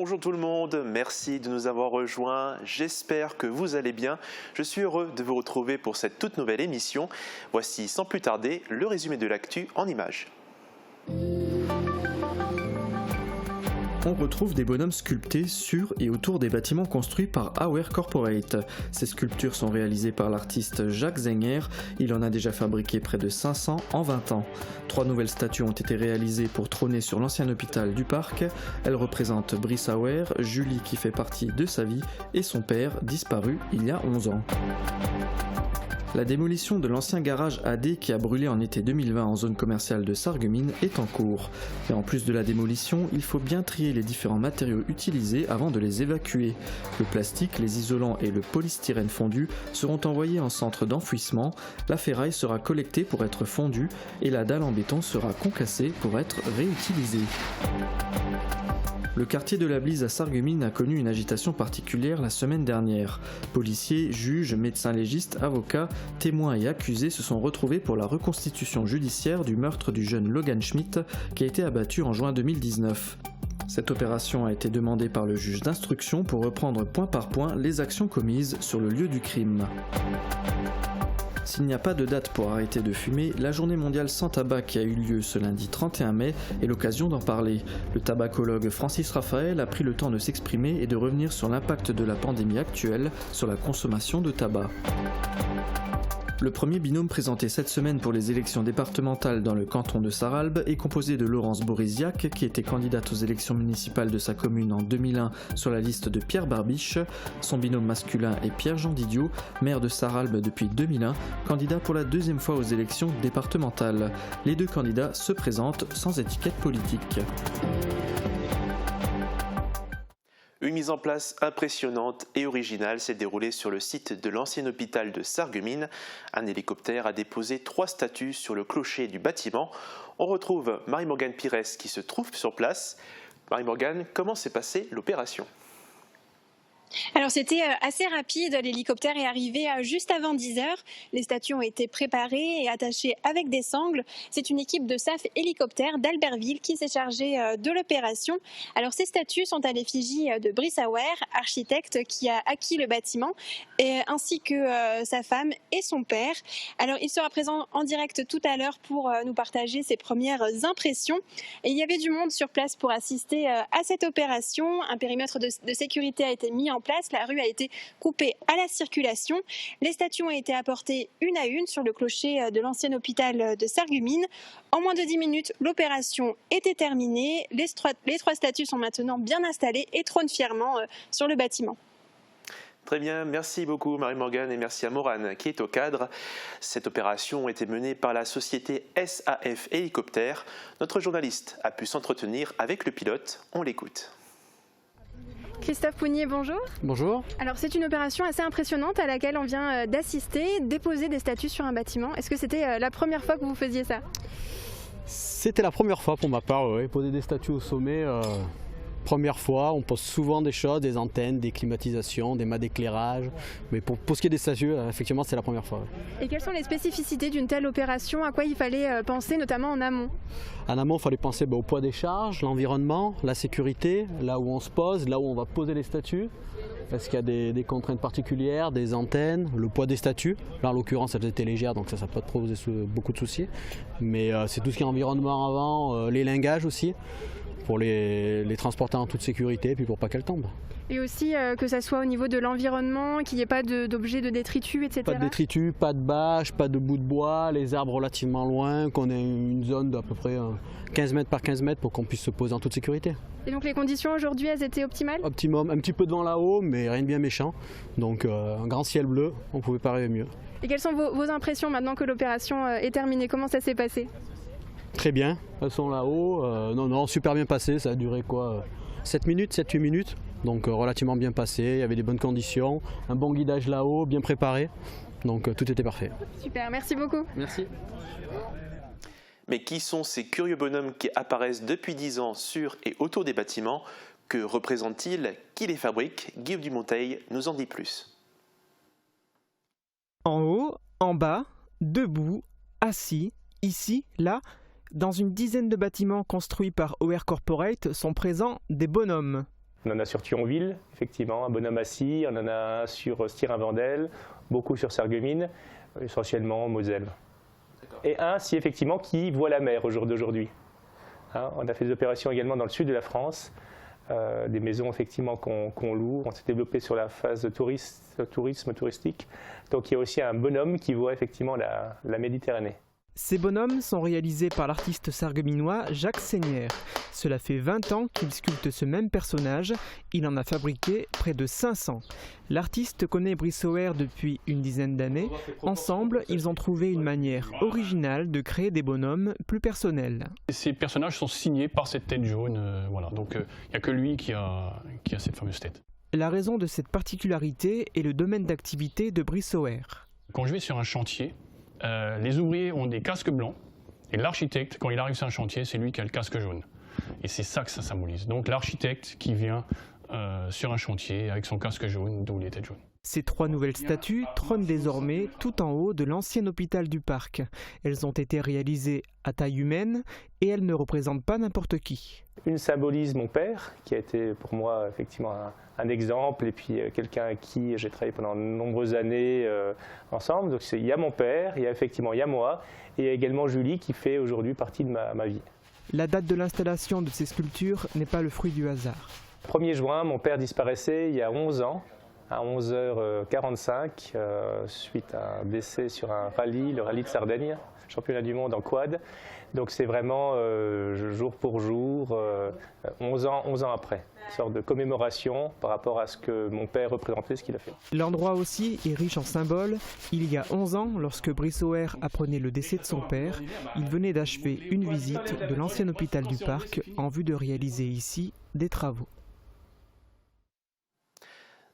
Bonjour tout le monde, merci de nous avoir rejoints, j'espère que vous allez bien. Je suis heureux de vous retrouver pour cette toute nouvelle émission. Voici sans plus tarder le résumé de l'actu en images. On retrouve des bonhommes sculptés sur et autour des bâtiments construits par Auer Corporate. Ces sculptures sont réalisées par l'artiste Jacques Zenger. Il en a déjà fabriqué près de 500 en 20 ans. 3 nouvelles statues ont été réalisées pour trôner sur l'ancien hôpital du parc. Elles représentent Brice Auer, Julie qui fait partie de sa vie et son père disparu il y a 11 ans. La démolition de l'ancien garage AD qui a brûlé en été 2020 en zone commerciale de Sarreguemines est en cours. Et en plus de la démolition, il faut bien trier les différents matériaux utilisés avant de les évacuer. Le plastique, les isolants et le polystyrène fondu seront envoyés en centre d'enfouissement, la ferraille sera collectée pour être fondue et la dalle en béton sera concassée pour être réutilisée. Le quartier de la Blise à Sarreguemines a connu une agitation particulière la semaine dernière. Policiers, juges, médecins légistes, avocats, témoins et accusés se sont retrouvés pour la reconstitution judiciaire du meurtre du jeune Logan Schmidt qui a été abattu en juin 2019. Cette opération a été demandée par le juge d'instruction pour reprendre point par point les actions commises sur le lieu du crime. S'il n'y a pas de date pour arrêter de fumer, la journée mondiale sans tabac qui a eu lieu ce lundi 31 mai est l'occasion d'en parler. Le tabacologue Francis Raphaël a pris le temps de s'exprimer et de revenir sur l'impact de la pandémie actuelle sur la consommation de tabac. Le premier binôme présenté cette semaine pour les élections départementales dans le canton de Sarralbe est composé de Laurence Borisiac, qui était candidate aux élections municipales de sa commune en 2001 sur la liste de Pierre Barbiche. Son binôme masculin est Pierre-Jean Didiot, maire de Sarralbe depuis 2001, candidat pour la deuxième fois aux élections départementales. Les deux candidats se présentent sans étiquette politique. Une mise en place impressionnante et originale s'est déroulée sur le site de l'ancien hôpital de Sarreguemines. Un hélicoptère a déposé 3 statues sur le clocher du bâtiment. On retrouve Marie-Morgane Pires qui se trouve sur place. Marie-Morgane, comment s'est passée l'opération ? Alors c'était assez rapide, l'hélicoptère est arrivé juste avant 10h. Les statues ont été préparées et attachées avec des sangles. C'est une équipe de SAF hélicoptère d'Albertville qui s'est chargée de l'opération. Alors ces statues sont à l'effigie de Brice Auer, architecte qui a acquis le bâtiment, ainsi que sa femme et son père. Alors il sera présent en direct tout à l'heure pour nous partager ses premières impressions. Et il y avait du monde sur place pour assister à cette opération. Un périmètre de sécurité a été mis en place, la rue a été coupée à la circulation. Les statues ont été apportées une à une sur le clocher de l'ancien hôpital de Sarreguemines. En moins de 10 minutes, l'opération était terminée. Les 3 statues sont maintenant bien installées et trônent fièrement sur le bâtiment. Très bien, merci beaucoup Marie-Morgane et merci à Morane qui est au cadre. Cette opération a été menée par la société SAF Hélicoptère. Notre journaliste a pu s'entretenir avec le pilote, on l'écoute. Christophe Pougnier, bonjour. Bonjour. Alors c'est une opération assez impressionnante à laquelle on vient d'assister, déposer des statues sur un bâtiment. Est-ce que c'était la première fois que vous faisiez ça ? C'était la première fois pour ma part, oui. Poser des statues au sommet, première fois. On pose souvent des choses, des antennes, des climatisations, des mâts d'éclairage. Mais pour ce qui est des statues, effectivement, c'est la première fois. Et quelles sont les spécificités d'une telle opération ? À quoi il fallait penser, notamment en amont ? En amont, il fallait penser au poids des charges, l'environnement, la sécurité, là où on se pose, là où on va poser les statues. Est-ce qu'il y a des contraintes particulières, des antennes, le poids des statues. Là, en l'occurrence, elles étaient légères, donc ça ne peut pas poser beaucoup de soucis. Mais c'est tout ce qui est environnement avant, les lingages aussi, pour les transporter en toute sécurité et puis pour pas qu'elles tombent. Et aussi que ça soit au niveau de l'environnement, qu'il n'y ait pas d'objets de détritus, etc. Pas de détritus, pas de bâches, pas de bouts de bois, les arbres relativement loin, qu'on ait une zone d'à peu près 15 mètres par 15 mètres pour qu'on puisse se poser en toute sécurité. Et donc les conditions aujourd'hui, elles étaient optimales ? Optimum, un petit peu de vent là-haut, mais rien de bien méchant. Donc un grand ciel bleu, on ne pouvait pas rêver mieux. Et quelles sont vos impressions maintenant que l'opération est terminée ? Comment ça s'est passé ? Très bien, elles sont là-haut. Non, super bien passé, ça a duré 7 minutes, 7-8 minutes. Donc relativement bien passé, il y avait des bonnes conditions, un bon guidage là-haut, bien préparé. Donc tout était parfait. Super, merci beaucoup. Merci. Mais qui sont ces curieux bonhommes qui apparaissent depuis 10 ans sur et autour des bâtiments ? Que représentent-ils ? Qui les fabrique ? Guillaume Dumonteil nous en dit plus. En haut, en bas, debout, assis, ici, là, dans une dizaine de bâtiments construits par Auer Corporate sont présents des bonhommes. On en a sur Thionville, effectivement, un bonhomme assis, on en a un sur Styrin-Vendel, beaucoup sur Sarreguemines, essentiellement Moselle. Et un, si effectivement, qui voit la mer au jour d'aujourd'hui. Hein, on a fait des opérations également dans le sud de la France, des maisons effectivement qu'on loue. On s'est développé sur la phase de tourisme touristique. Donc il y a aussi un bonhomme qui voit effectivement la Méditerranée. Ces bonhommes sont réalisés par l'artiste sarregueminois Jacques Seignière. Cela fait 20 ans qu'il sculpte ce même personnage. Il en a fabriqué près de 500. L'artiste connaît Brissoer depuis une dizaine d'années. Ensemble, ils ont trouvé une manière originale de créer des bonhommes plus personnels. Ces personnages sont signés par cette tête jaune. Voilà. Donc il n'y a que lui qui a cette fameuse tête. La raison de cette particularité est le domaine d'activité de Brissoer. Quand je vais sur un chantier, les ouvriers ont des casques blancs et l'architecte, quand il arrive sur un chantier, c'est lui qui a le casque jaune. Et c'est ça que ça symbolise. Donc l'architecte qui vient sur un chantier avec son casque jaune, d'où les têtes jaunes. Ces 3 nouvelles statues trônent désormais tout en haut de l'ancien hôpital du parc. Elles ont été réalisées à taille humaine et elles ne représentent pas n'importe qui. Une symbolise mon père, qui a été pour moi effectivement un exemple, et puis quelqu'un avec qui j'ai travaillé pendant de nombreuses années ensemble. Donc il y a mon père, il y a moi, et il y a également Julie qui fait aujourd'hui partie de ma vie. La date de l'installation de ces sculptures n'est pas le fruit du hasard. 1er juin, mon père disparaissait il y a 11 ans, à 11h45, suite à un décès sur un rallye, le rallye de Sardaigne, championnat du monde en quad. Donc c'est vraiment jour pour jour, 11 ans après, une sorte de commémoration par rapport à ce que mon père représentait, ce qu'il a fait. L'endroit aussi est riche en symboles. Il y a 11 ans, lorsque Brissoer apprenait le décès de son père, il venait d'achever une visite de l'ancien hôpital du parc en vue de réaliser ici des travaux.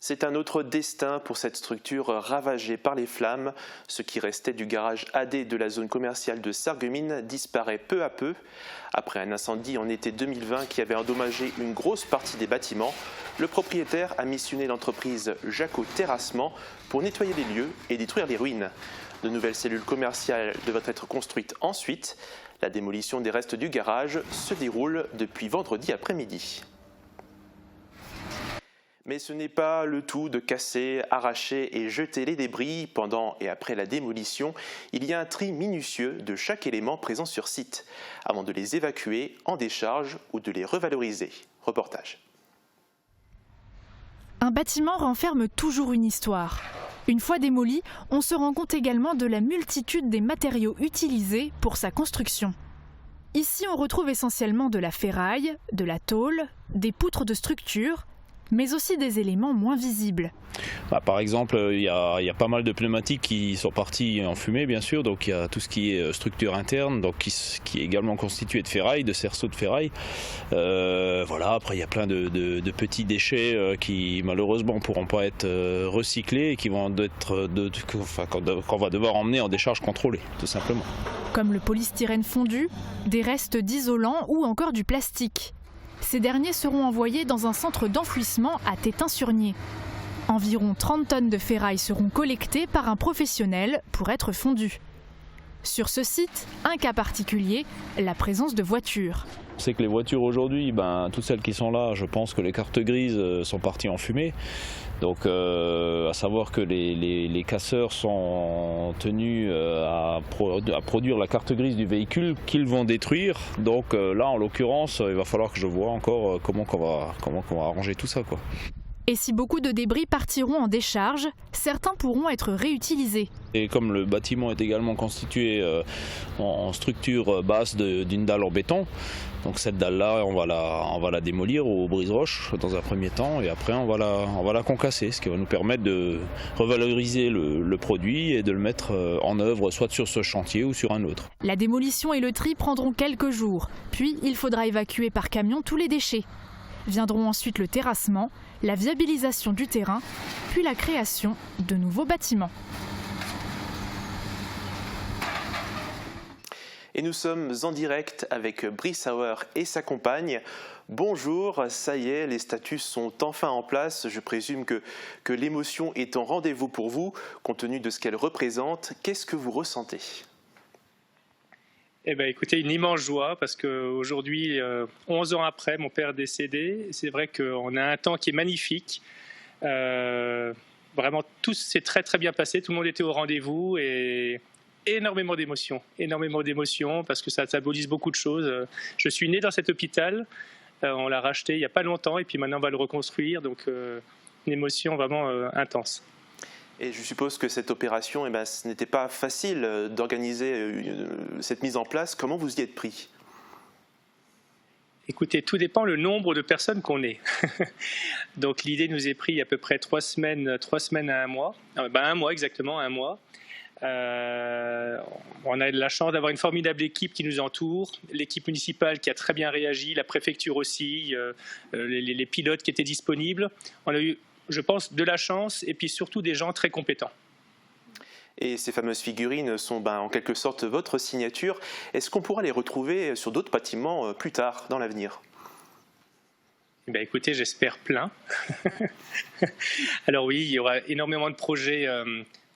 C'est un autre destin pour cette structure ravagée par les flammes. Ce qui restait du garage AD de la zone commerciale de Sarreguemines disparaît peu à peu. Après un incendie en été 2020 qui avait endommagé une grosse partie des bâtiments, le propriétaire a missionné l'entreprise Jaco Terrassement pour nettoyer les lieux et détruire les ruines. De nouvelles cellules commerciales devraient être construites ensuite. La démolition des restes du garage se déroule depuis vendredi après-midi. Mais ce n'est pas le tout de casser, arracher et jeter les débris. Pendant et après la démolition, il y a un tri minutieux de chaque élément présent sur site, avant de les évacuer en décharge ou de les revaloriser. Reportage. Un bâtiment renferme toujours une histoire. Une fois démoli, on se rend compte également de la multitude des matériaux utilisés pour sa construction. Ici, on retrouve essentiellement de la ferraille, de la tôle, des poutres de structure, mais aussi des éléments moins visibles. Par exemple, il y a pas mal de pneumatiques qui sont partis en fumée, bien sûr. Donc il y a tout ce qui est structure interne, donc qui est également constitué de ferraille, de cerceaux de ferraille. Voilà. Après, il y a plein de petits déchets qui malheureusement ne pourront pas être recyclés et qui vont qu'on va devoir emmener en décharge contrôlée, tout simplement. Comme le polystyrène fondu, des restes d'isolant ou encore du plastique. Ces derniers seront envoyés dans un centre d'enfouissement à Tétin-sur-Nied. Environ 30 tonnes de ferraille seront collectées par un professionnel pour être fondues. Sur ce site, un cas particulier, la présence de voitures. On sait que les voitures aujourd'hui, toutes celles qui sont là, je pense que les cartes grises sont parties en fumée. Donc à savoir que les casseurs sont tenus à produire la carte grise du véhicule qu'ils vont détruire. Donc là en l'occurrence, il va falloir que je vois encore comment on va arranger tout ça, quoi. Et si beaucoup de débris partiront en décharge, certains pourront être réutilisés. Et comme le bâtiment est également constitué en structure basse d'une dalle en béton, donc cette dalle-là, on va la démolir au brise-roche dans un premier temps, et après on va la concasser, ce qui va nous permettre de revaloriser le produit et de le mettre en œuvre soit sur ce chantier ou sur un autre. La démolition et le tri prendront quelques jours, puis il faudra évacuer par camion tous les déchets. Viendront ensuite le terrassement, la viabilisation du terrain, puis la création de nouveaux bâtiments. Et nous sommes en direct avec Brissoer et sa compagne. Bonjour, ça y est, les statues sont enfin en place. Je présume que l'émotion est en rendez-vous pour vous, compte tenu de ce qu'elles représentent. Qu'est-ce que vous ressentez ? Eh ben, écoutez, une immense joie parce qu'aujourd'hui, 11 ans après, mon père est décédé. C'est vrai qu'on a un temps qui est magnifique. Vraiment, tout s'est très très bien passé. Tout le monde était au rendez-vous et énormément d'émotions parce que ça symbolise beaucoup de choses. Je suis né dans cet hôpital. On l'a racheté il n'y a pas longtemps et puis maintenant on va le reconstruire. Donc, une émotion vraiment intense. Et je suppose que cette opération, ce n'était pas facile d'organiser cette mise en place. Comment vous y êtes pris ? Écoutez, tout dépend le nombre de personnes qu'on est. Donc l'idée nous est prise à peu près 3 semaines à 1 mois. Un mois exactement, 1 mois. On a de la chance d'avoir une formidable équipe qui nous entoure, l'équipe municipale qui a très bien réagi, la préfecture aussi, les pilotes qui étaient disponibles. On a eu, je pense, de la chance et puis surtout des gens très compétents. Et ces fameuses figurines sont en quelque sorte votre signature. Est-ce qu'on pourra les retrouver sur d'autres bâtiments plus tard, dans l'avenir ? Écoutez, j'espère plein. Alors oui, il y aura énormément de projets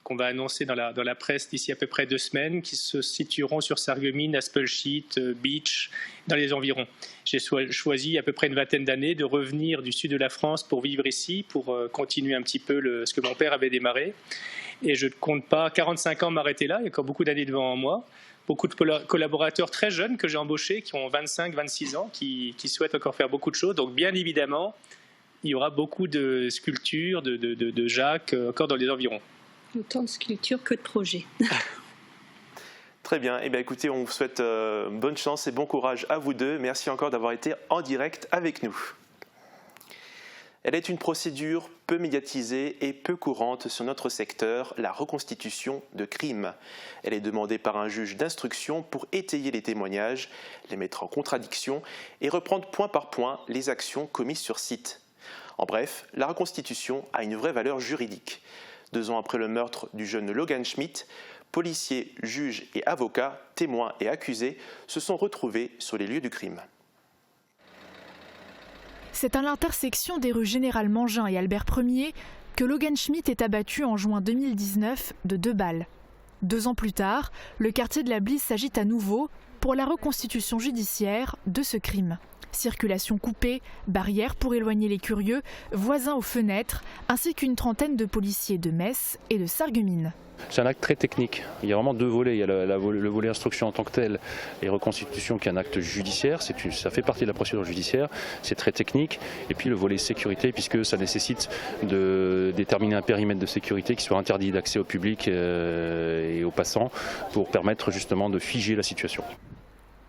qu'on va annoncer dans la presse d'ici à peu près 2 semaines, qui se situeront sur Sarreguemines, Aspelshit, Beach, dans les environs. J'ai choisi à peu près une 20aine d'années de revenir du sud de la France pour vivre ici, pour continuer un petit peu ce que mon père avait démarré. Et je ne compte pas 45 ans m'arrêter là, il y a encore beaucoup d'années devant moi. Beaucoup de collaborateurs très jeunes que j'ai embauchés, qui ont 25, 26 ans, qui souhaitent encore faire beaucoup de choses. Donc bien évidemment, il y aura beaucoup de sculptures, de Jacques, encore dans les environs. Autant de sculptures que de projets. Très bien. Écoutez, on vous souhaite bonne chance et bon courage à vous deux. Merci encore d'avoir été en direct avec nous. Elle est une procédure peu médiatisée et peu courante sur notre secteur, la reconstitution de crimes. Elle est demandée par un juge d'instruction pour étayer les témoignages, les mettre en contradiction et reprendre point par point les actions commises sur site. En bref, la reconstitution a une vraie valeur juridique. 2 ans après le meurtre du jeune Logan Schmitt, policiers, juges et avocats, témoins et accusés se sont retrouvés sur les lieux du crime. C'est à l'intersection des rues Général Mangin et Albert Ier que Logan Schmitt est abattu en juin 2019 de 2 balles. 2 ans plus tard, le quartier de la Blisse s'agite à nouveau pour la reconstitution judiciaire de ce crime. Circulation coupée, barrières pour éloigner les curieux, voisins aux fenêtres, ainsi qu'une trentaine de policiers de Metz et de Sarreguemines. C'est un acte très technique. Il y a vraiment 2 volets. Il y a le volet instruction en tant que tel et reconstitution qui est un acte judiciaire. Ça fait partie de la procédure judiciaire. C'est très technique. Et puis le volet sécurité, puisque ça nécessite de déterminer un périmètre de sécurité qui soit interdit d'accès au public et aux passants pour permettre justement de figer la situation.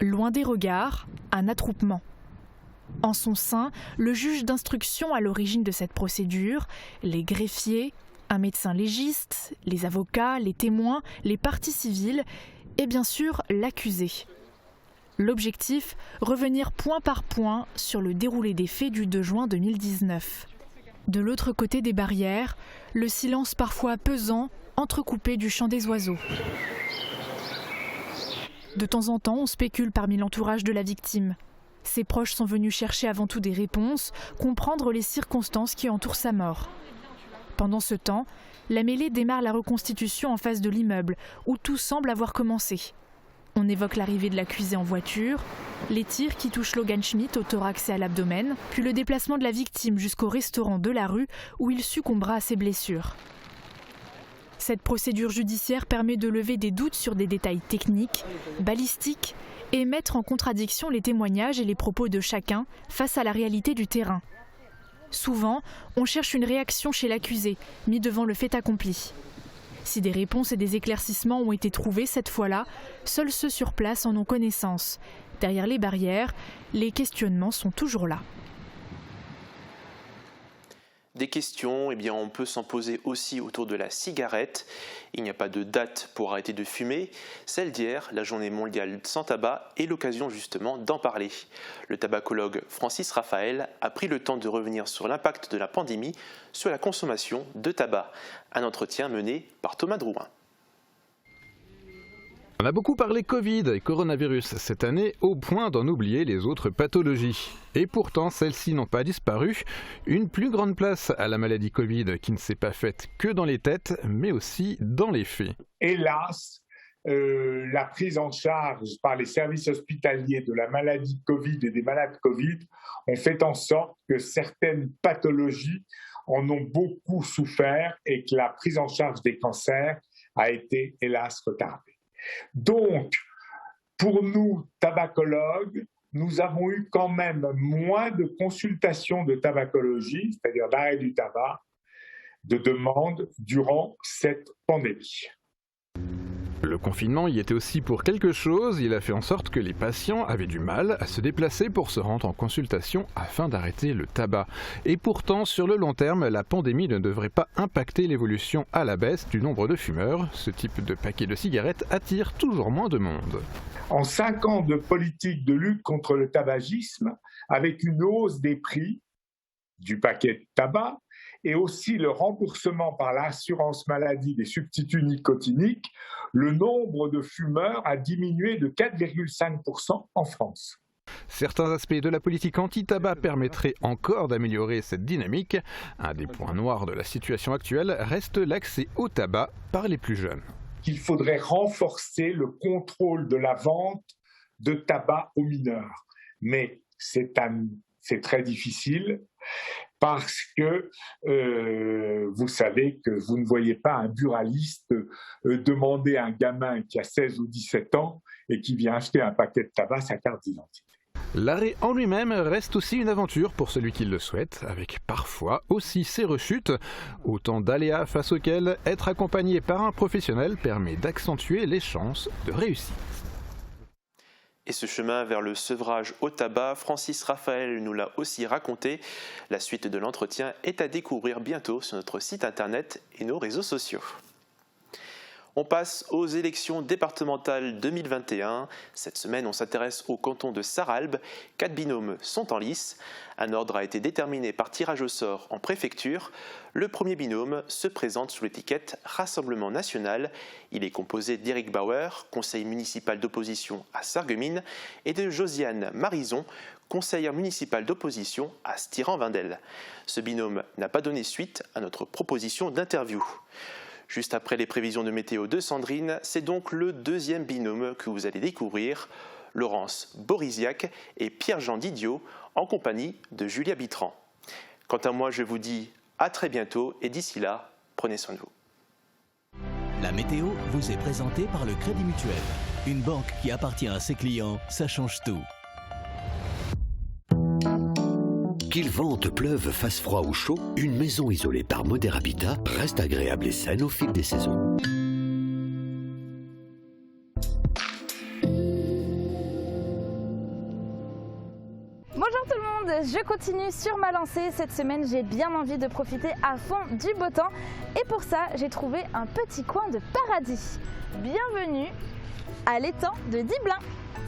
Loin des regards, un attroupement. En son sein, le juge d'instruction à l'origine de cette procédure, les greffiers, un médecin légiste, les avocats, les témoins, les parties civiles et bien sûr l'accusé. L'objectif, revenir point par point sur le déroulé des faits du 2 juin 2019. De l'autre côté des barrières, le silence parfois pesant, entrecoupé du chant des oiseaux. De temps en temps, on spécule parmi l'entourage de la victime. Ses proches sont venus chercher avant tout des réponses, comprendre les circonstances qui entourent sa mort. Pendant ce temps, la mêlée démarre la reconstitution en face de l'immeuble, où tout semble avoir commencé. On évoque l'arrivée de l'accusé en voiture, les tirs qui touchent Logan Schmitt au thorax et à l'abdomen, puis le déplacement de la victime jusqu'au restaurant de la rue, où il succombera à ses blessures. Cette procédure judiciaire permet de lever des doutes sur des détails techniques, balistiques, et mettre en contradiction les témoignages et les propos de chacun face à la réalité du terrain. Souvent, on cherche une réaction chez l'accusé, mis devant le fait accompli. Si des réponses et des éclaircissements ont été trouvés cette fois-là, seuls ceux sur place en ont connaissance. Derrière les barrières, les questionnements sont toujours là. Des questions, on peut s'en poser aussi autour de la cigarette. Il n'y a pas de date pour arrêter de fumer. Celle d'hier, la journée mondiale sans tabac, est l'occasion justement d'en parler. Le tabacologue Francis Raphaël a pris le temps de revenir sur l'impact de la pandémie sur la consommation de tabac. Un entretien mené par Thomas Drouin. On a beaucoup parlé Covid et coronavirus cette année au point d'en oublier les autres pathologies. Et pourtant, celles-ci n'ont pas disparu. Une plus grande place à la maladie Covid qui ne s'est pas faite que dans les têtes, mais aussi dans les faits. Hélas, la prise en charge par les services hospitaliers de la maladie Covid et des malades Covid ont fait en sorte que certaines pathologies en ont beaucoup souffert et que la prise en charge des cancers a été, hélas, retardée. Donc, pour nous, tabacologues, nous avons eu quand même moins de consultations de tabacologie, c'est-à-dire d'arrêt du tabac, de demandes durant cette pandémie. Le confinement y était aussi pour quelque chose, il a fait en sorte que les patients avaient du mal à se déplacer pour se rendre en consultation afin d'arrêter le tabac. Et pourtant, sur le long terme, la pandémie ne devrait pas impacter l'évolution à la baisse du nombre de fumeurs. Ce type de paquet de cigarettes attire toujours moins de monde. En 5 ans de politique de lutte contre le tabagisme, avec une hausse des prix du paquet de tabac, et aussi le remboursement par l'assurance maladie des substituts nicotiniques, le nombre de fumeurs a diminué de 4,5% en France. Certains aspects de la politique anti-tabac permettraient encore d'améliorer cette dynamique. Un des points noirs de la situation actuelle reste l'accès au tabac par les plus jeunes. Il faudrait renforcer le contrôle de la vente de tabac aux mineurs. Mais c'est très difficile. Parce que vous savez que vous ne voyez pas un buraliste demander à un gamin qui a 16 ou 17 ans et qui vient acheter un paquet de tabac sa carte d'identité. L'arrêt en lui-même reste aussi une aventure pour celui qui le souhaite, avec parfois aussi ses rechutes, autant d'aléas face auxquels être accompagné par un professionnel permet d'accentuer les chances de réussite. Et ce chemin vers le sevrage au tabac, Francis Raphaël nous l'a aussi raconté. La suite de l'entretien est à découvrir bientôt sur notre site internet et nos réseaux sociaux. On passe aux élections départementales 2021. Cette semaine, on s'intéresse au canton de Sarralbe. 4 binômes sont en lice. Un ordre a été déterminé par tirage au sort en préfecture. Le premier binôme se présente sous l'étiquette Rassemblement National. Il est composé d'Éric Bauer, conseiller municipal d'opposition à Sarreguemines, et de Josiane Marison, conseillère municipale d'opposition à Stiran-Wendel. Ce binôme n'a pas donné suite à notre proposition d'interview. Juste après les prévisions de météo de Sandrine, c'est donc le deuxième binôme que vous allez découvrir, Laurence Borisiac et Pierre-Jean Didiot, en compagnie de Julia Bitran. Quant à moi, je vous dis à très bientôt et d'ici là, prenez soin de vous. La météo vous est présentée par le Crédit Mutuel. Une banque qui appartient à ses clients, ça change tout. Qu'il vente, pleuve, fasse froid ou chaud, une maison isolée par Moder Habitat reste agréable et saine au fil des saisons. Bonjour tout le monde, je continue sur ma lancée. Cette semaine, j'ai bien envie de profiter à fond du beau temps. Et pour ça, j'ai trouvé un petit coin de paradis. Bienvenue à l'étang de Diblin.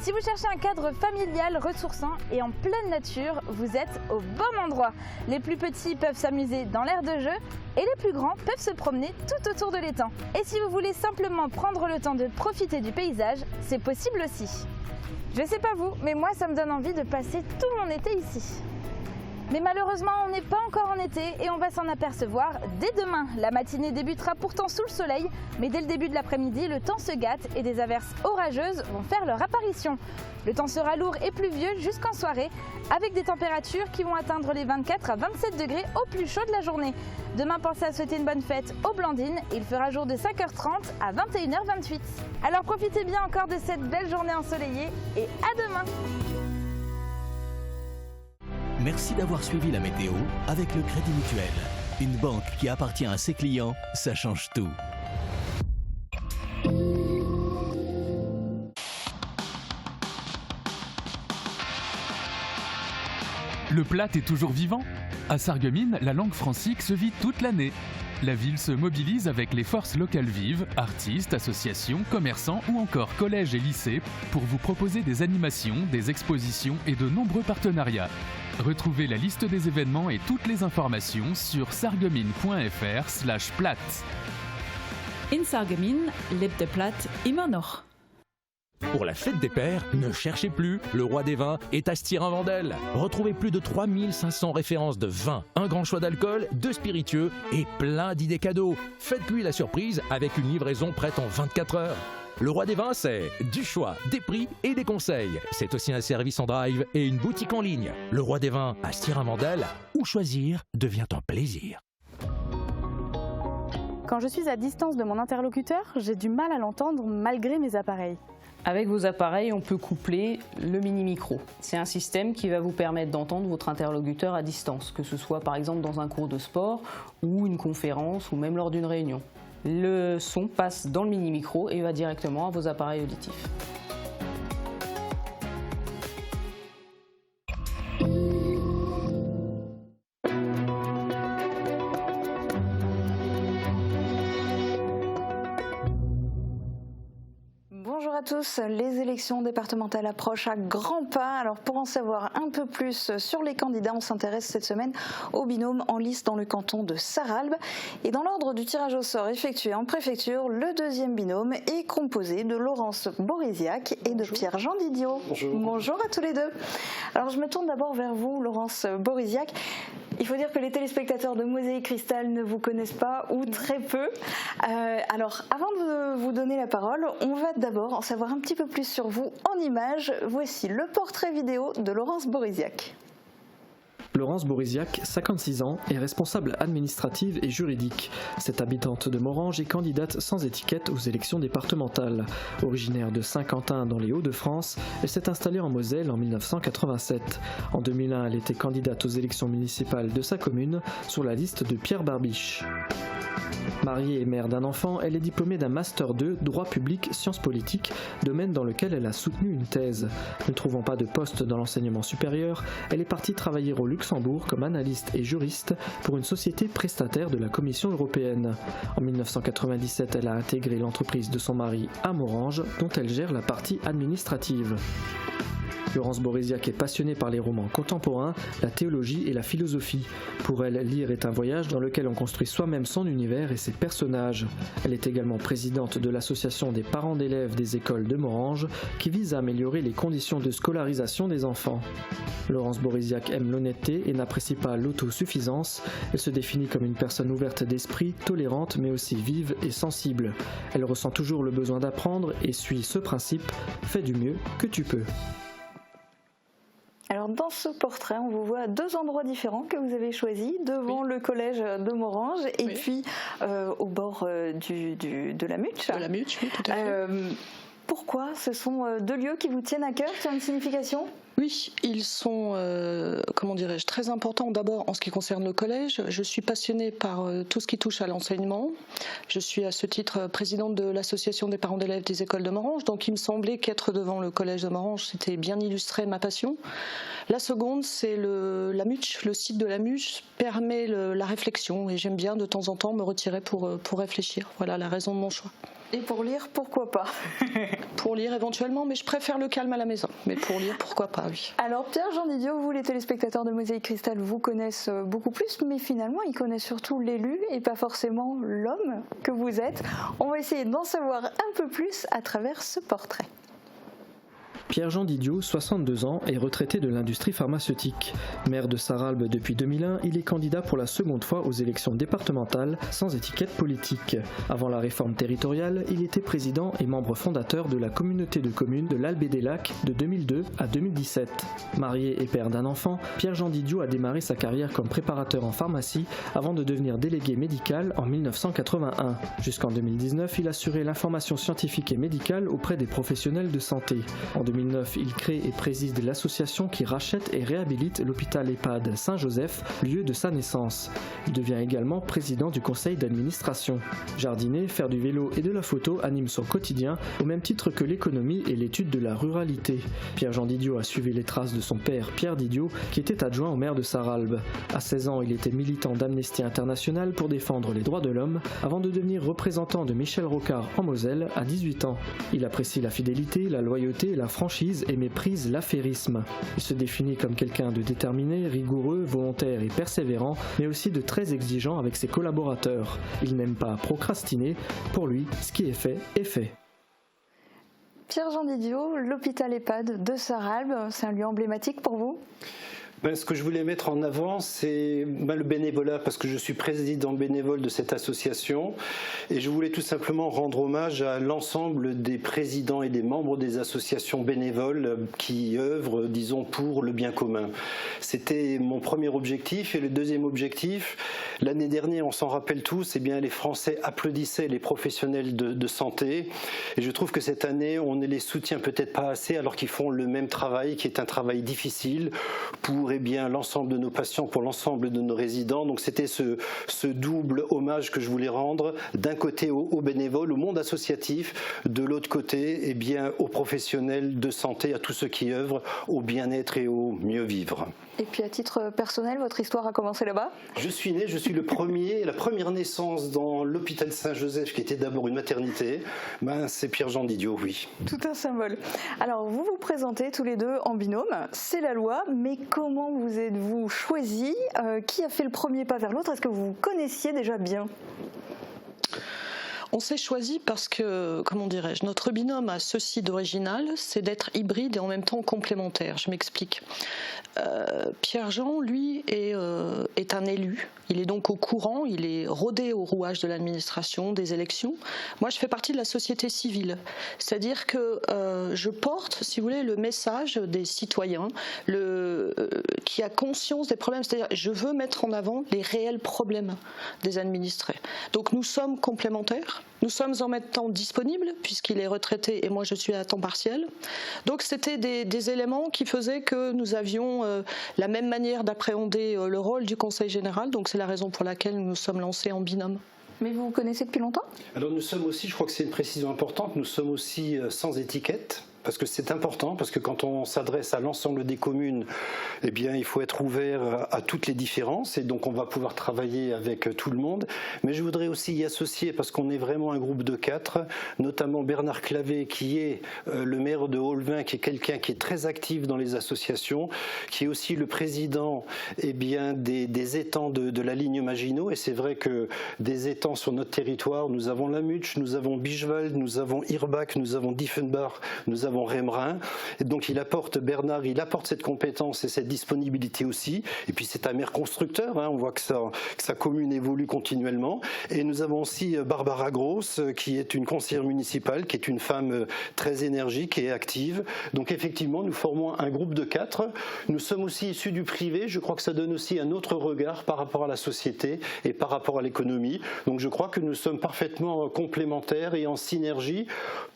Si vous cherchez un cadre familial, ressourçant et en pleine nature, vous êtes au bon endroit. Les plus petits peuvent s'amuser dans l'aire de jeu et les plus grands peuvent se promener tout autour de l'étang. Et si vous voulez simplement prendre le temps de profiter du paysage, c'est possible aussi. Je sais pas vous, mais moi ça me donne envie de passer tout mon été ici. Mais malheureusement, on n'est pas encore en été et on va s'en apercevoir dès demain. La matinée débutera pourtant sous le soleil, mais dès le début de l'après-midi, le temps se gâte et des averses orageuses vont faire leur apparition. Le temps sera lourd et pluvieux jusqu'en soirée, avec des températures qui vont atteindre les 24 à 27 degrés au plus chaud de la journée. Demain, pensez à souhaiter une bonne fête aux Blandines. Il fera jour de 5h30 à 21h28. Alors profitez bien encore de cette belle journée ensoleillée et à demain! Merci d'avoir suivi la météo avec le Crédit Mutuel. Une banque qui appartient à ses clients, ça change tout. Le Platte est toujours vivant. À Sarreguemines, la langue francique se vit toute l'année. La ville se mobilise avec les forces locales vives, artistes, associations, commerçants ou encore collèges et lycées pour vous proposer des animations, des expositions et de nombreux partenariats. Retrouvez la liste des événements et toutes les informations sur sarreguemines.fr/Platt. In Sarreguemines lebt der Platt immer noch. Pour la fête des pères, ne cherchez plus, le roi des vins est à Stirin-Wendel. Retrouvez plus de 3500 références de vins, un grand choix d'alcool, de spiritueux et plein d'idées cadeaux. Faites-lui la surprise avec une livraison prête en 24 heures. Le Roi des Vins, c'est du choix, des prix et des conseils. C'est aussi un service en drive et une boutique en ligne. Le Roi des Vins à Stirin-Wendel, où choisir devient un plaisir. Quand je suis à distance de mon interlocuteur, j'ai du mal à l'entendre malgré mes appareils. Avec vos appareils, on peut coupler le mini-micro. C'est un système qui va vous permettre d'entendre votre interlocuteur à distance, que ce soit par exemple dans un cours de sport ou une conférence ou même lors d'une réunion. Le son passe dans le mini-micro et va directement à vos appareils auditifs. Bonjour à tous, les élections départementales approchent à grands pas. Alors pour en savoir un peu plus sur les candidats, on s'intéresse cette semaine au binôme en lice dans le canton de Sarralbe. Et dans l'ordre du tirage au sort effectué en préfecture, le deuxième binôme est composé de Laurence Borisiac et de Pierre-Jean Didiot. Bonjour. Bonjour à tous les deux. Alors je me tourne d'abord vers vous, Laurence Borisiac. Il faut dire que les téléspectateurs de Mosaïque Cristal ne vous connaissent pas ou très peu. Alors avant de vous donner la parole, on va d'abord en savoir un petit peu plus sur vous en images. Voici le portrait vidéo de Laurence Borisiac. Laurence Borisiac, 56 ans, est responsable administrative et juridique. Cette habitante de Morhange est candidate sans étiquette aux élections départementales. Originaire de Saint-Quentin dans les Hauts-de-France, elle s'est installée en Moselle en 1987. En 2001, elle était candidate aux élections municipales de sa commune sur la liste de Pierre Barbiche. Mariée et mère d'un enfant, elle est diplômée d'un Master 2, droit public, sciences politiques, domaine dans lequel elle a soutenu une thèse. Ne trouvant pas de poste dans l'enseignement supérieur, elle est partie travailler au Luxembourg comme analyste et juriste pour une société prestataire de la Commission européenne. En 1997, elle a intégré l'entreprise de son mari à Morhange, dont elle gère la partie administrative. Laurence Borisiac est passionnée par les romans contemporains, la théologie et la philosophie. Pour elle, lire est un voyage dans lequel on construit soi-même son univers et ses personnages. Elle est également présidente de l'association des parents d'élèves des écoles de Morhange qui vise à améliorer les conditions de scolarisation des enfants. Laurence Borisiac aime l'honnêteté et n'apprécie pas l'autosuffisance. Elle se définit comme une personne ouverte d'esprit, tolérante mais aussi vive et sensible. Elle ressent toujours le besoin d'apprendre et suit ce principe « fais du mieux que tu peux ». Alors dans ce portrait, on vous voit à deux endroits différents que vous avez choisis, devant le collège de Morhange et puis au bord de la Muche. De la Muche, oui, tout à fait. Pourquoi ? Ce sont deux lieux qui vous tiennent à cœur, qui ont une signification ? Oui, ils sont, très importants. D'abord, en ce qui concerne le collège, je suis passionnée par tout ce qui touche à l'enseignement. Je suis à ce titre présidente de l'association des parents d'élèves des écoles de Morhange, donc il me semblait qu'être devant le collège de Morhange, c'était bien illustrer ma passion. La seconde, c'est la Muche. Le site de la Muche permet la réflexion et j'aime bien de temps en temps me retirer pour réfléchir. Voilà la raison de mon choix. Et pour lire, pourquoi pas ? Pour lire éventuellement, mais je préfère le calme à la maison. Mais pour lire, pourquoi pas, oui. Alors Pierre-Jean Didiot, vous les téléspectateurs de Mosaïque Cristal vous connaissent beaucoup plus, mais finalement ils connaissent surtout l'élu et pas forcément l'homme que vous êtes. On va essayer d'en savoir un peu plus à travers ce portrait. Pierre-Jean Didiot, 62 ans, est retraité de l'industrie pharmaceutique. Maire de Sarralbe depuis 2001, il est candidat pour la seconde fois aux élections départementales sans étiquette politique. Avant la réforme territoriale, il était président et membre fondateur de la communauté de communes de l'Albé-des-Lacs de 2002 à 2017. Marié et père d'un enfant, Pierre-Jean Didiot a démarré sa carrière comme préparateur en pharmacie avant de devenir délégué médical en 1981. Jusqu'en 2019, il assurait l'information scientifique et médicale auprès des professionnels de santé. En 2009, il crée et préside l'association qui rachète et réhabilite l'hôpital EHPAD Saint-Joseph, lieu de sa naissance. Il devient également président du conseil d'administration. Jardiner, faire du vélo et de la photo anime son quotidien, au même titre que l'économie et l'étude de la ruralité. Pierre-Jean Didiot a suivi les traces de son père, Pierre Didiot, qui était adjoint au maire de Sarralbe. À 16 ans, il était militant d'Amnesty International pour défendre les droits de l'homme, avant de devenir représentant de Michel Rocard en Moselle à 18 ans. Il apprécie la fidélité, la loyauté et la franchise et méprise l'affairisme. Il se définit comme quelqu'un de déterminé, rigoureux, volontaire et persévérant, mais aussi de très exigeant avec ses collaborateurs. Il n'aime pas procrastiner. Pour lui, ce qui est fait est fait. Pierre-Jean Didiot, l'hôpital EHPAD de Sarralbe, c'est un lieu emblématique pour vous ? Ce que je voulais mettre en avant, c'est le bénévolat, parce que je suis président bénévole de cette association et je voulais tout simplement rendre hommage à l'ensemble des présidents et des membres des associations bénévoles qui œuvrent, disons, pour le bien commun. C'était mon premier objectif. Et le deuxième objectif, l'année dernière, on s'en rappelle tous, les Français applaudissaient les professionnels de santé. Et je trouve que cette année, on ne les soutient peut-être pas assez alors qu'ils font le même travail, qui est un travail difficile pour l'ensemble de nos patients, pour l'ensemble de nos résidents. Donc c'était ce double hommage que je voulais rendre, d'un côté aux bénévoles, au monde associatif, de l'autre côté aux professionnels de santé, à tous ceux qui œuvrent au bien-être et au mieux vivre. Et puis à titre personnel, votre histoire a commencé là-bas ? Je suis la première naissance dans l'hôpital Saint-Joseph, qui était d'abord une maternité. C'est Pierre-Jean Didiot, oui. Tout un symbole. Alors vous vous présentez tous les deux en binôme, c'est la loi, mais comment vous êtes-vous choisis ? Qui a fait le premier pas vers l'autre ? Est-ce que vous vous connaissiez déjà bien ? On s'est choisi parce que, notre binôme a ceci d'original, c'est d'être hybride et en même temps complémentaire. Je m'explique. Pierre-Jean, lui, est un élu. Il est donc au courant, il est rodé au rouage de l'administration, des élections. Moi, je fais partie de la société civile. C'est-à-dire que je porte, si vous voulez, le message des citoyens qui a conscience des problèmes. C'est-à-dire, je veux mettre en avant les réels problèmes des administrés. Donc, nous sommes complémentaires. Nous sommes en même temps disponibles, puisqu'il est retraité et moi, je suis à temps partiel. Donc, c'était des éléments qui faisaient que nous avions la même manière d'appréhender le rôle du Conseil général. Donc, c'est la raison pour laquelle nous nous sommes lancés en binôme. Mais vous vous connaissez depuis longtemps ? Alors nous sommes aussi, je crois que c'est une précision importante, nous sommes aussi sans étiquette. Parce que c'est important, parce que quand on s'adresse à l'ensemble des communes, il faut être ouvert à toutes les différences et donc on va pouvoir travailler avec tout le monde. Mais je voudrais aussi y associer, parce qu'on est vraiment un groupe de 4, notamment Bernard Clavé, qui est le maire de Holvin, qui est quelqu'un qui est très actif dans les associations, qui est aussi le président des étangs de la ligne Maginot. Et c'est vrai que des étangs sur notre territoire, nous avons la Mutsch, nous avons Bischwald, nous avons Irbach, nous avons Diefenbach, nous avons Rémerin. Et donc Bernard, il apporte cette compétence et cette disponibilité aussi. Et puis c'est un maire constructeur, on voit que sa commune évolue continuellement. Et nous avons aussi Barbara Gross, qui est une conseillère municipale, qui est une femme très énergique et active. Donc effectivement, nous formons un groupe de 4. Nous sommes aussi issus du privé. Je crois que ça donne aussi un autre regard par rapport à la société et par rapport à l'économie. Donc je crois que nous sommes parfaitement complémentaires et en synergie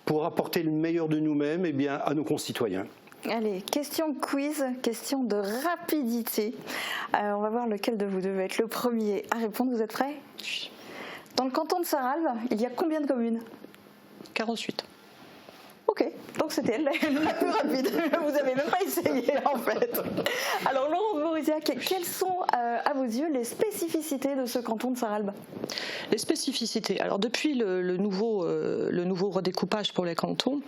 pour apporter le meilleur de nous-mêmes à nos concitoyens. Allez, question quiz, question de rapidité. On va voir lequel de vous devez être le premier à répondre. Vous êtes prêts ? Dans le canton de Sarralbe, il y a combien de communes ? 48. Ok, donc c'était la plus rapide. Vous n'avez même pas essayé en fait. Alors Laurence Mauriziac, quelles sont à vos yeux les spécificités de ce canton de Sarralbe ? Les spécificités. Alors depuis le nouveau redécoupage pour les cantons,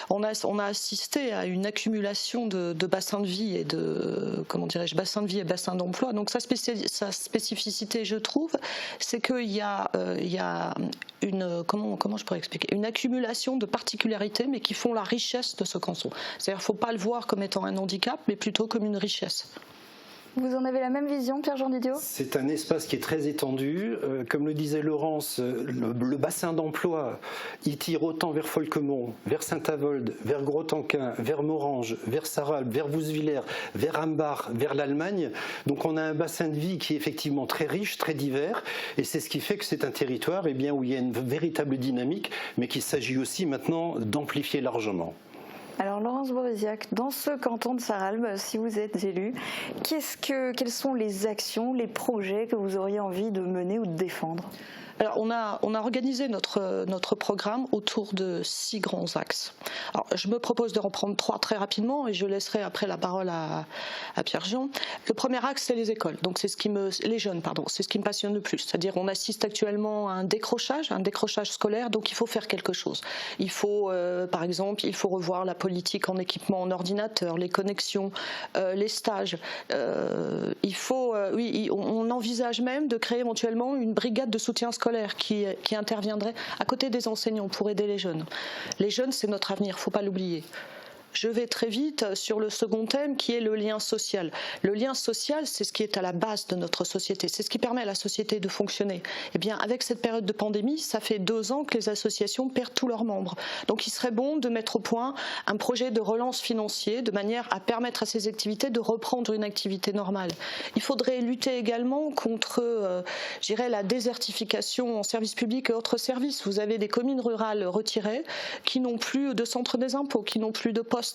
on a assisté à une accumulation de bassins de vie et bassins de vie et bassins d'emploi. Donc sa spécificité, je trouve, c'est qu'il y a une comment je pourrais expliquer, une accumulation de particularités, mais qui font la richesse de ce canton. C'est-à-dire qu'il ne faut pas le voir comme étant un handicap, mais plutôt comme une richesse. Vous en avez la même vision, Pierre-Jean Didiot ? C'est un espace qui est très étendu. Comme le disait Laurence, le bassin d'emploi, il tire autant vers Folquemont, vers Saint-Avold, vers Grostenquin, vers Morange, vers Sarralbe, vers Bouswiller, vers Ambach, vers l'Allemagne. Donc on a un bassin de vie qui est effectivement très riche, très divers. Et c'est ce qui fait que c'est un territoire où il y a une véritable dynamique, mais qu'il s'agit aussi maintenant d'amplifier largement. Alors Laurence Mauriziac, dans ce canton de Sarralbe, si vous êtes élu, quelles sont les actions, les projets que vous auriez envie de mener ou de défendre ? Alors, on a organisé notre programme autour de 6 grands axes. Alors, je me propose de reprendre 3 très rapidement et je laisserai après la parole à Pierre-Jean. Le premier axe, c'est les écoles. Donc, les jeunes, c'est ce qui me passionne le plus. C'est-à-dire, on assiste actuellement à un décrochage scolaire, donc il faut faire quelque chose. Il faut, par exemple, revoir la politique en équipement en ordinateur, les connexions, les stages. On envisage même de créer éventuellement une brigade de soutien scolaire qui interviendrait à côté des enseignants pour aider les jeunes. Les jeunes, c'est notre avenir, il ne faut pas l'oublier. Je vais très vite sur le second thème qui est le lien social. Le lien social, c'est ce qui est à la base de notre société, c'est ce qui permet à la société de fonctionner. Eh bien, avec cette période de pandémie, ça fait 2 ans que les associations perdent tous leurs membres. Donc il serait bon de mettre au point un projet de relance financier de manière à permettre à ces activités de reprendre une activité normale. Il faudrait lutter également contre la désertification en services publics et autres services. Vous avez des communes rurales retirées qui n'ont plus de centre des impôts, qui n'ont plus de poste,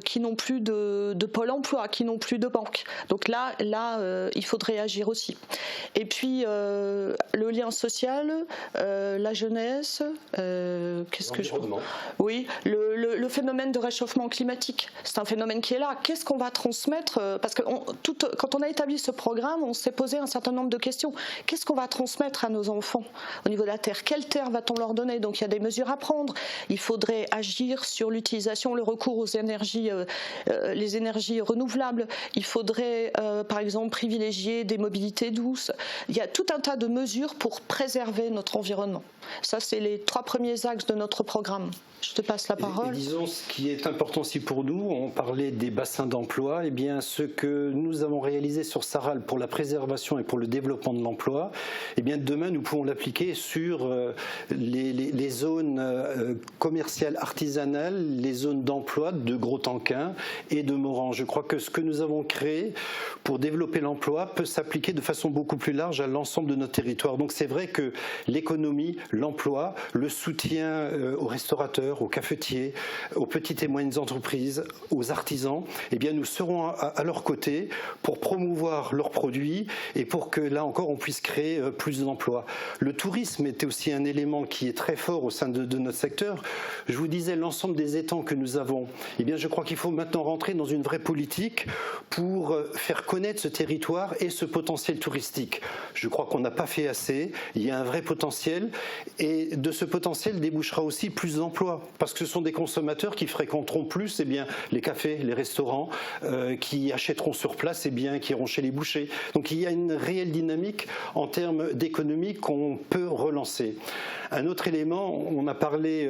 qui n'ont plus de pôle emploi, qui n'ont plus de banque. Donc là, il faudrait agir aussi. Et puis le lien social, la jeunesse, oui, le phénomène de réchauffement climatique, c'est un phénomène qui est là. Qu'est-ce qu'on va transmettre? Parce que quand on a établi ce programme, on s'est posé un certain nombre de questions. Qu'est-ce qu'on va transmettre à nos enfants au niveau de la terre? Quelle terre va-t-on leur donner? Donc il y a des mesures à prendre. Il faudrait agir sur l'utilisation, le recours aux énergies, les énergies renouvelables. Il faudrait, par exemple, privilégier des mobilités douces. Il y a tout un tas de mesures pour préserver notre environnement. Ça, c'est les 3 premiers axes de notre programme. Je te passe la parole. Et disons, ce qui est important aussi pour nous, on parlait des bassins d'emploi, eh bien, ce que nous avons réalisé sur Sarral pour la préservation et pour le développement de l'emploi, eh bien, demain, nous pouvons l'appliquer sur les zones commerciales artisanales, les zones d'emploi de Gros-Tanquin et de Morand. Je crois que ce que nous avons créé pour développer l'emploi peut s'appliquer de façon beaucoup plus large à l'ensemble de notre territoire. Donc c'est vrai que l'économie, l'emploi, le soutien aux restaurateurs, aux cafetiers, aux petites et moyennes entreprises, aux artisans, eh bien nous serons à leur côté pour promouvoir leurs produits et pour que là encore on puisse créer plus d'emplois. Le tourisme était aussi un élément qui est très fort au sein de notre secteur. Je vous disais l'ensemble des étangs que nous avons. Eh bien je crois qu'il faut maintenant rentrer dans une vraie politique pour faire connaître ce territoire et ce potentiel touristique. Je crois qu'on n'a pas fait assez. Il y a un vrai potentiel et de ce potentiel débouchera aussi plus d'emplois. Parce que ce sont des consommateurs qui fréquenteront plus les cafés, les restaurants, qui achèteront sur place, qui iront chez les bouchers. Donc il y a une réelle dynamique en termes d'économie qu'on peut relancer. Un autre élément, on a parlé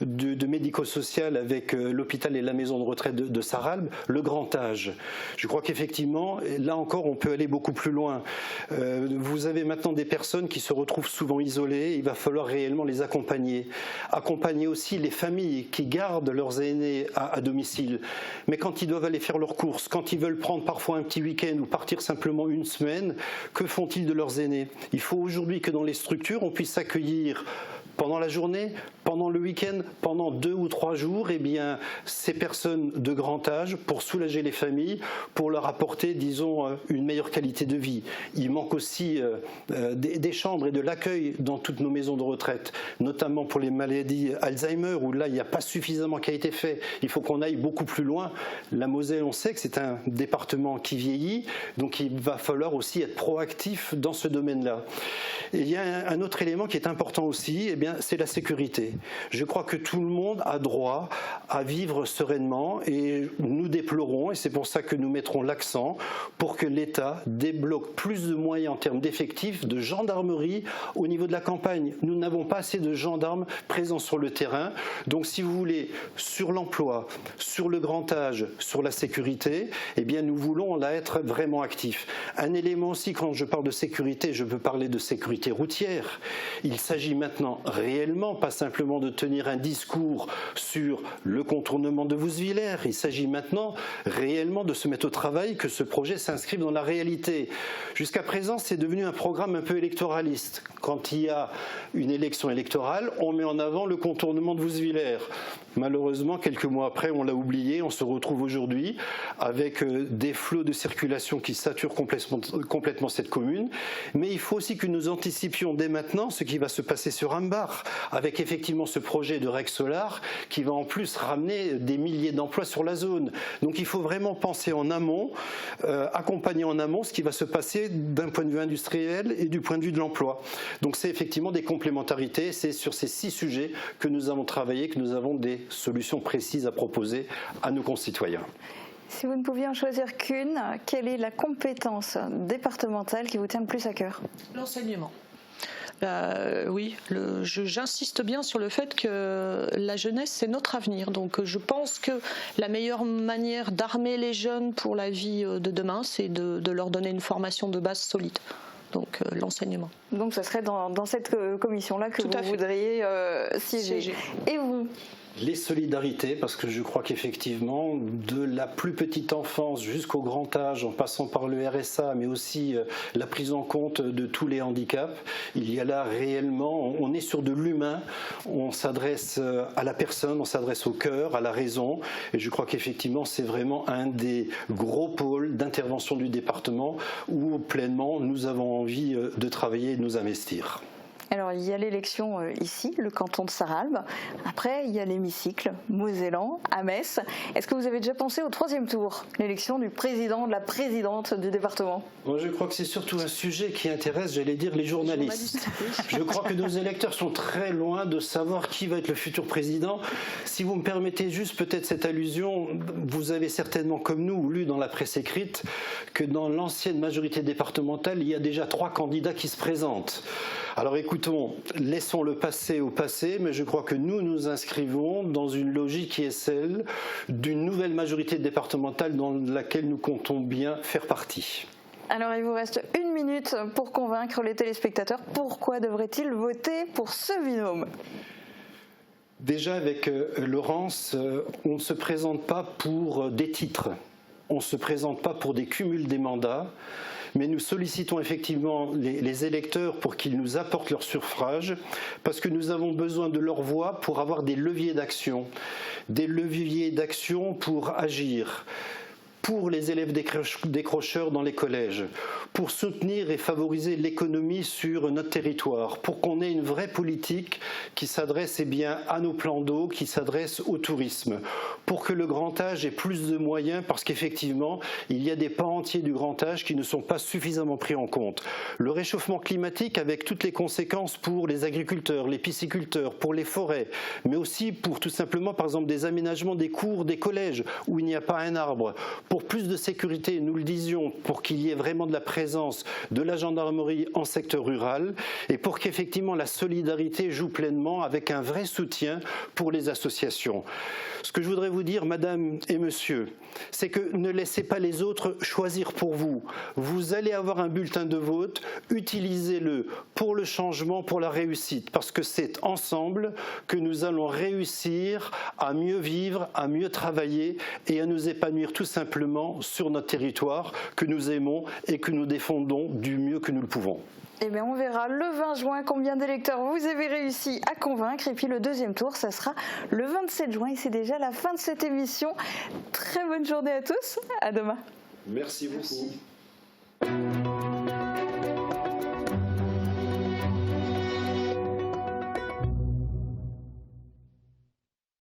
de médico-social avec l'hôpital et la maison de retraite de Sarralbe, le grand âge. Je crois qu'effectivement, là encore, on peut aller beaucoup plus loin. Vous avez maintenant des personnes qui se retrouvent souvent isolées, il va falloir réellement les accompagner. Accompagner aussi les familles qui gardent leurs aînés à domicile. Mais quand ils doivent aller faire leurs courses, quand ils veulent prendre parfois un petit week-end ou partir simplement une semaine, que font-ils de leurs aînés? Il faut aujourd'hui que dans les structures, on puisse accueillir pendant la journée, pendant le week-end, pendant 2 ou 3 jours, eh bien, ces personnes de grand âge pour soulager les familles, pour leur apporter, disons, une meilleure qualité de vie. Il manque aussi des chambres et de l'accueil dans toutes nos maisons de retraite, notamment pour les maladies Alzheimer, où là, il n'y a pas suffisamment qui a été fait. Il faut qu'on aille beaucoup plus loin. La Moselle, on sait que c'est un département qui vieillit, donc il va falloir aussi être proactif dans ce domaine-là. Et il y a un autre élément qui est important aussi, eh bien, c'est la sécurité. Je crois que tout le monde a droit à vivre sereinement et nous déplorons, et c'est pour ça que nous mettrons l'accent pour que l'État débloque plus de moyens en termes d'effectifs, de gendarmerie au niveau de la campagne. Nous n'avons pas assez de gendarmes présents sur le terrain. Donc si vous voulez, sur l'emploi, sur le grand âge, sur la sécurité, eh bien nous voulons là être vraiment actifs. Un élément aussi, quand je parle de sécurité, je peux parler de sécurité routière. Il s'agit maintenant réellement, pas simplement de tenir un discours sur le contournement de Wouswiller, il s'agit maintenant réellement de se mettre au travail, que ce projet s'inscrive dans la réalité. Jusqu'à présent, c'est devenu un programme un peu électoraliste. Quand il y a une élection électorale, on met en avant le contournement de Wouswiller. Malheureusement, quelques mois après, on l'a oublié, on se retrouve aujourd'hui avec des flots de circulation qui saturent complètement cette commune. Mais il faut aussi que nous anticipions dès maintenant ce qui va se passer sur Ambar, avec effectivement ce projet de REC Solar qui va en plus ramener des milliers d'emplois sur la zone. Donc il faut vraiment penser en amont, accompagner en amont ce qui va se passer d'un point de vue industriel et du point de vue de l'emploi. Donc c'est effectivement des complémentarités, c'est sur ces 6 sujets que nous avons travaillé, que nous avons des solutions précises à proposer à nos concitoyens. Si vous ne pouviez en choisir qu'une, quelle est la compétence départementale qui vous tient le plus à cœur? L'enseignement. Oui, j'insiste bien sur le fait que la jeunesse, c'est notre avenir. Donc je pense que la meilleure manière d'armer les jeunes pour la vie de demain, c'est de leur donner une formation de base solide. Donc l'enseignement. Donc ce serait dans cette commission-là que vous voudriez siéger. Et vous ? Les solidarités, parce que je crois qu'effectivement, de la plus petite enfance jusqu'au grand âge, en passant par le RSA, mais aussi la prise en compte de tous les handicaps, il y a là réellement, on est sur de l'humain, on s'adresse à la personne, on s'adresse au cœur, à la raison, et je crois qu'effectivement, c'est vraiment un des gros pôles d'intervention du département où pleinement nous avons envie de travailler et de nous investir. Alors il y a l'élection ici, le canton de Sarralbe. Après, il y a l'hémicycle, Mosellan, à Metz. Est-ce que vous avez déjà pensé au 3e tour, l'élection du président, de la présidente du département ? Moi, je crois que c'est surtout un sujet qui intéresse, j'allais dire, les journalistes. Je crois que nos électeurs sont très loin de savoir qui va être le futur président. Si vous me permettez juste peut-être cette allusion, vous avez certainement, comme nous, lu dans la presse écrite que dans l'ancienne majorité départementale, il y a déjà 3 candidats qui se présentent. Alors écoutons, laissons le passé au passé, mais je crois que nous nous inscrivons dans une logique qui est celle d'une nouvelle majorité départementale dans laquelle nous comptons bien faire partie. Alors il vous reste 1 minute pour convaincre les téléspectateurs. Pourquoi devraient-ils voter pour ce binôme ? Déjà avec Laurence, on ne se présente pas pour des titres, on ne se présente pas pour des cumuls des mandats. Mais nous sollicitons effectivement les électeurs pour qu'ils nous apportent leur suffrage, parce que nous avons besoin de leur voix pour avoir des leviers d'action pour agir, pour les élèves décrocheurs dans les collèges, pour soutenir et favoriser l'économie sur notre territoire, pour qu'on ait une vraie politique qui s'adresse à nos plans d'eau, qui s'adresse au tourisme, pour que le grand âge ait plus de moyens, parce qu'effectivement, il y a des pans entiers du grand âge qui ne sont pas suffisamment pris en compte. Le réchauffement climatique avec toutes les conséquences pour les agriculteurs, les pisciculteurs, pour les forêts, mais aussi pour tout simplement, par exemple, des aménagements des cours, des collèges, où il n'y a pas un arbre, pour plus de sécurité, nous le disions, pour qu'il y ait vraiment de la présence de la gendarmerie en secteur rural et pour qu'effectivement la solidarité joue pleinement avec un vrai soutien pour les associations. Ce que je voudrais vous dire, madame et monsieur, c'est que ne laissez pas les autres choisir pour vous. Vous allez avoir un bulletin de vote, utilisez-le pour le changement, pour la réussite, parce que c'est ensemble que nous allons réussir à mieux vivre, à mieux travailler et à nous épanouir tout simplement sur notre territoire que nous aimons et que nous défendons du mieux que nous le pouvons. Eh bien, on verra le 20 juin combien d'électeurs vous avez réussi à convaincre. Et puis le 2e tour, ça sera le 27 juin. Et c'est déjà la fin de cette émission. Très bonne journée à tous. À demain. Merci beaucoup. Merci.